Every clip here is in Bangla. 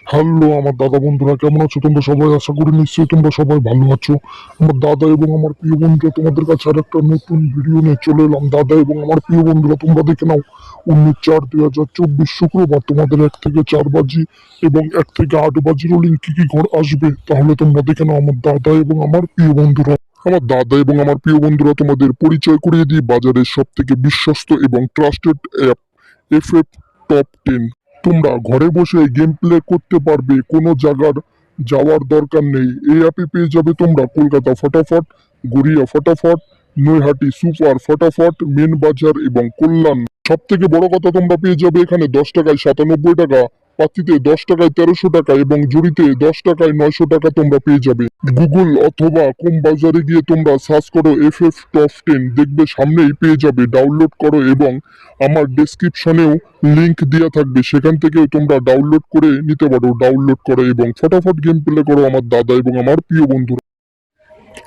হ্যালো আমার দাদা বন্ধুরা, কেমন আছো তোমরা সবাই? আশা করি নিশ্চয়ই তোমরা সবাই ভালো আছো। আমার দাদা এবং আমার প্রিয় বন্ধুরা তোমাদের কাছে আর একটা নতুন ভিডিও নিয়ে চলে এলাম। দাদা এবং আমার প্রিয় বন্ধুরা, তোমরা দেখে নাও 19/4/2024 শুক্রবার তোমাদের 1 থেকে 4 বাজি এবং 1 থেকে 8 বাজি রোলিং কি কি ঘর আসবে, তাহলে তোমরা দেখে নাও আমার দাদা এবং আমার প্রিয় বন্ধুরা। আমার দাদা এবং আমার প্রিয় বন্ধুরা তোমাদের পরিচয় করিয়ে দিই বাজারের সব থেকে বিশ্বস্ত এবং ট্রাস্টেড অ্যাপ FF টপ 10। তোমরা ঘরে বসে গেম প্লে করতে পারবে, কোনো জায়গার যাওয়ার দরকার নেই। এই অ্যাপে পেয়ে যাবে তোমরা কলকাতা ফটাফট, গড়িয়া ফটাফট, নৈহাটি সুপার ফটাফট, মেন বাজার এবং কল্যাণ। সব থেকে বড় কথা, তোমরা পেয়ে যাবে এখানে 10 টাকায় 97 টাকা, পাতিতে 10 টাকায় 1300 টাকা এবং জুড়িতে 10 টাকায় 900 টাকা তোমরা পেয়ে যাবে। গুগল অথবা কোম বাজারে গিয়ে তোমরা সার্চ করো FF টপ 10, দেখবে সামনেই পেয়ে যাবে। ডাউনলোড করো এবং আমার ডেসক্রিপশনেও লিংক দেওয়া থাকবে, সেখান থেকেও তোমরা ডাউনলোড করে নিতে পারো। ডাউনলোড করো এবং ফটাফট গেম প্লে করো আমার দাদা এবং আমার প্রিয় বন্ধুরা।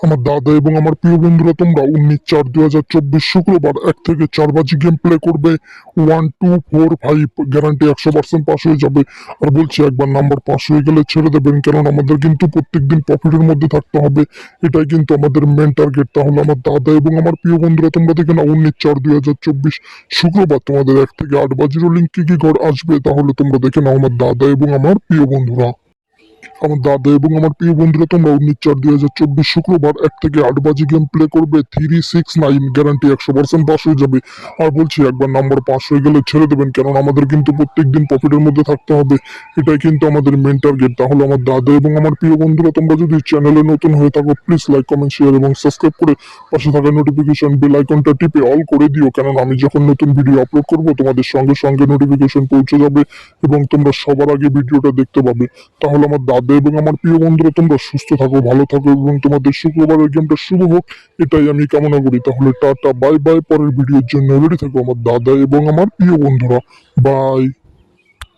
আমার দাদা এবং আমার প্রিয় বন্ধুরা, তোমরা 19/4/2024 শুক্রবার 1 থেকে 4 বাজি গেম প্লে করবে। 1 2 4 5 গ্যারান্টি 100% পাস হয়ে যাবে। আর বলছি, একবার নাম্বার পাস হয়ে গেলে ছেড়ে দেবেন, কারণ আমাদের কিন্তু প্রত্যেকদিন প্রফিটের মধ্যে থাকতে হবে। এটাই কিন্তু আমাদের মেন টার্গেট। তাহলে আমার দাদা এবং আমার প্রিয় বন্ধুরা, তোমরা দেখে না 19/4/2024 শুক্রবার তোমাদের 1 থেকে 8 বাজি রোলিং কি কি ঘর আসবে, তাহলে তোমরা দেখে নাও আমার দাদা এবং আমার প্রিয় বন্ধুরা। আমার দাদা এবং আমার প্রিয় বন্ধুরা, তোমরা 19/4/2024 শুক্রবার 1 থেকে 8 বাজি গেম প্লে করবে। 369 গ্যারান্টি 100% পাস হয়ে যাবে। আর বলছি, একবার নাম্বার পাস হয়ে গেলে ছেড়ে দেবেন, কারণ আমাদের কিন্তু প্রত্যেকদিন প্রফিটের মধ্যে থাকতে হবে। এটাই কিন্তু আমাদের মেন টার্গেট। তাহলে আমার দাদা এবং আমার প্রিয় বন্ধুরা, তোমরা যদি চ্যানেলে নতুন হয়ে থাকো, প্লিজ লাইক কমেন্ট শেয়ার এবং সাবস্ক্রাইব করে পাশে থাকা নোটিফিকেশন বেল আইকনটা টিপে অল করে দিও, কারণ আমি যখন নতুন ভিডিও আপলোড করবো তোমাদের সঙ্গে সঙ্গে নোটিফিকেশন পৌঁছে যাবে এবং তোমরা সবার আগে ভিডিওটা দেখতে পাবে। তাহলে আমার দাদা এবং আমার প্রিয় বন্ধুরা, তোমরা সুস্থ থাকো, ভালো থাকো এবং তোমাদের শুক্রবারের গেমটা শুভ হোক, এটাই আমি কামনা করি। তাহলে টাটা, বাই বাই। পরের ভিডিওর জন্য রেডি থাকো আমার দাদা এবং আমার প্রিয় বন্ধুরা। বাই।